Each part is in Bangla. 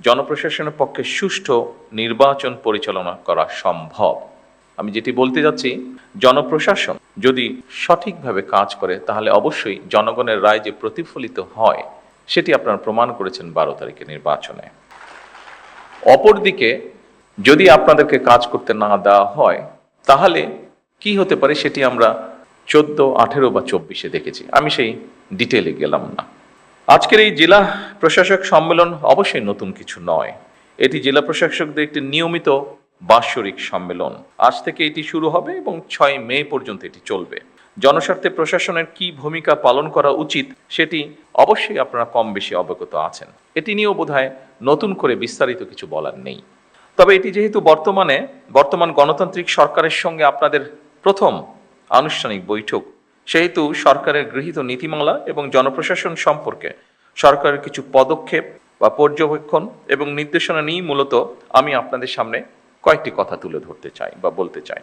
জনপ্রশাসনের পক্ষে সুষ্ঠু নির্বাচন পরিচালনা করা সম্ভব। আমি যেটি বলতে যাচ্ছি, জনপ্রশাসন যদি সঠিকভাবে কাজ করে তাহলে অবশ্যই জনগণের রায় যে প্রতিফলিত হয় সেটি আপনারা প্রমাণ করেছেন 12 তারিখের নির্বাচনে। অপরদিকে যদি আপনাদেরকে কাজ করতে না দেওয়া হয় তাহলে কি হতে পারে সেটি আমরা 14, 18 বা 24-এ দেখেছি। আমি সেই ডিটেলে গেলাম না। আজকের এই জেলা প্রশাসক সম্মেলন অবশ্যই নতুন কিছু নয়। এটি জেলা প্রশাসকদের একটি নিয়মিত বাৎসরিক সম্মেলন। আজ থেকে এটি শুরু হবে এবং 6 মে পর্যন্ত এটি চলবে। জনস্বার্থে প্রশাসনের কি ভূমিকা পালন করা উচিত সেটি অবশ্যই আপনারা কম বেশি অবগত আছেন। এটি নিয়েও বোধহয় নতুন করে বিস্তারিত কিছু বলার নেই। তবে এটি যেহেতু বর্তমান গণতান্ত্রিক সরকারের সঙ্গে আপনাদের প্রথম আনুষ্ঠানিক বৈঠক, সেহেতু সরকারের গৃহীত নীতিমালা এবং জনপ্রশাসন সম্পর্কে সরকারের কিছু পদক্ষেপ বা পর্যবেক্ষণ এবং নির্দেশনা নিয়ে মূলত আমি আপনাদের সামনে কয়েকটি কথা তুলে ধরতে চাই বা বলতে চাই।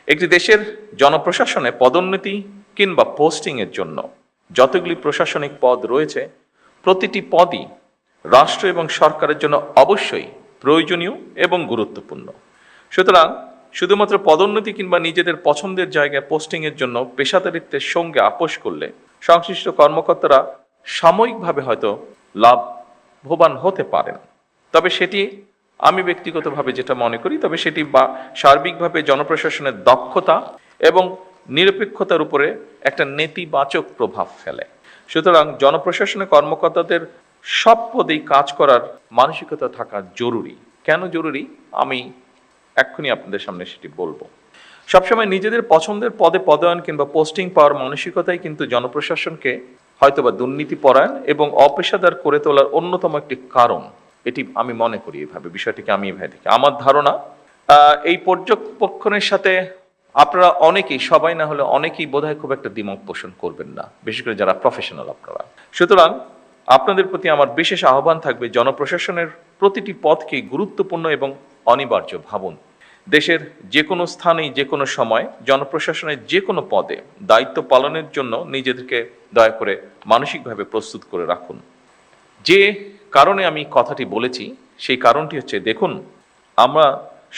একটি দেশের জনপ্রশাসনে পদোন্নতি কিংবা পোস্টিংয়ের জন্য যতগুলি প্রশাসনিক পদ রয়েছে, প্রতিটি পদই রাষ্ট্র এবং সরকারের জন্য অবশ্যই প্রয়োজনীয় এবং গুরুত্বপূর্ণ। সুতরাং শুধুমাত্র পদোন্নতি কিংবা নিজেদের পছন্দের জায়গায় পোস্টিংয়ের জন্য পেশাদারিত্বের সঙ্গে আপোষ করলে সংশ্লিষ্ট কর্মকর্তারা সাময়িকভাবে হয়তো লাভবান হতে পারেন, তবে সেটি আমি ব্যক্তিগতভাবে যেটা মনে করি, তবে সেটি বা সার্বিকভাবে জনপ্রশাসনের দক্ষতা এবং নিরপেক্ষতার উপরে একটা নেতিবাচক প্রভাব ফেলে। সুতরাং জনপ্রশাসনের কর্মকর্তাদের সব পদেই কাজ করার মানসিকতা থাকা জরুরি। কেন জরুরি আমি এক্ষুনি আপনাদের সামনে সেটি বলবো। সবসময় নিজেদের পছন্দের পদে পদায়ন কিংবা পোস্টিং পাওয়ার মানসিকতাই কিন্তু জনপ্রশাসনকে হয়তোবা দুর্নীতিপরায়ণ এবং অপেশাদার করে তোলার অন্যতম একটি কারণ। এটি আমি মনে করি এইভাবে, বিষয়টিকে আমি এইভাবে দেখি। আমার ধারণা এই পর্যবেক্ষণের সাথে আপনারা অনেকেই, সবাই না হলে অনেকেই বোধহয় খুব একটা দ্বিমত পোষণ করবেন না, বিশেষ করে যারা প্রফেশনাল আপনারা। সুতরাং আপনাদের প্রতি আমার বিশেষ আহ্বান থাকবে, জনপ্রশাসনের প্রতিটি পদকে গুরুত্বপূর্ণ এবং অনিবার্য ভাবুন। দেশের যে কোনো স্থানেই যে কোনো সময় জনপ্রশাসনের যে কোনো পদে দায়িত্ব পালনের জন্য নিজেদেরকে দয়া করে মানসিকভাবে প্রস্তুত করে রাখুন। যে কারণে আমি কথাটি বলেছি সেই কারণটি হচ্ছে, দেখুন, আমরা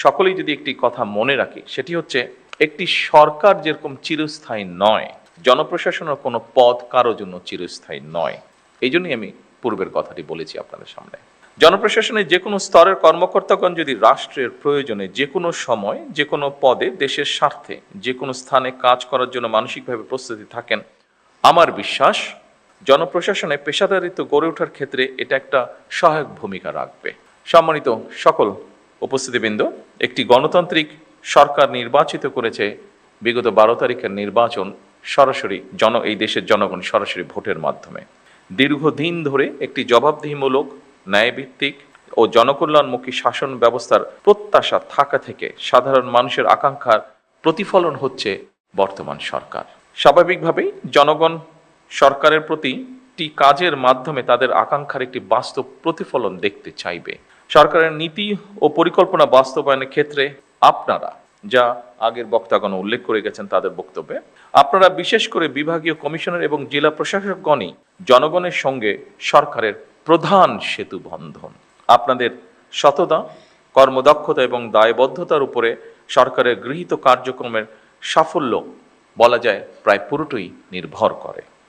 সকলেই যদি একটি কথা মনে রাখি, সেটি হচ্ছে একটি সরকার যেরকম চিরস্থায়ী নয়, জনপ্রশাসনের কোনো পদ কারো জন্য চিরস্থায়ী নয়। এই জন্যই আমি পূর্বের কথাটি বলেছি আপনাদের সামনে। জনপ্রশাসনের যে কোনো স্তরের কর্মকর্তাগণ যদি রাষ্ট্রের প্রয়োজনে যে কোনো সময় যে কোনো পদে দেশের স্বার্থে যে কোনো স্থানে কাজ করার জন্য মানসিকভাবে প্রস্তুতি থাকেন, আমার বিশ্বাস জনপ্রশাসনে পেশাদারিত্ব গড়ে ওঠার ক্ষেত্রে এটা একটা সহায়ক ভূমিকা রাখবে। সম্মানিত সকল উপস্থিতিবৃন্দ, একটি গণতান্ত্রিক সরকার নির্বাচিত করেছে বিগত 12 তারিখের নির্বাচন সরাসরি এই দেশের জনগণ সরাসরি ভোটের মাধ্যমে। দীর্ঘদিন ধরে একটি জবাবদিহিমূলক, ন্যায়ভিত্তিক ও জনকল্যাণমুখী শাসন ব্যবস্থার প্রত্যাশা থাকা থেকে সাধারণ মানুষের আকাঙ্ক্ষার প্রতিফলন হচ্ছে বর্তমান সরকার। স্বাভাবিকভাবেই জনগণ সরকারের প্রতিটি কাজের মাধ্যমে তাদের আকাঙ্ক্ষার একটি বাস্তব প্রতিফলন দেখতে চাইবে। সরকারের নীতি ও পরিকল্পনা বাস্তবায়নের ক্ষেত্রে আপনারা, যা আগের বক্তাগণ উল্লেখ করে গেছেন তাদের বক্তব্যে, আপনারা বিশেষ করে বিভাগীয় কমিশনার এবং জেলা প্রশাসকগণই জনগণের সঙ্গে সরকারের প্রধান সেতু বন্ধন। আপনাদের সততা, কর্মদক্ষতা এবং দায়বদ্ধতার উপরে সরকারের গৃহীত কার্যক্রমের সাফল্য বলা যায় প্রায় পুরোটাই নির্ভর করে।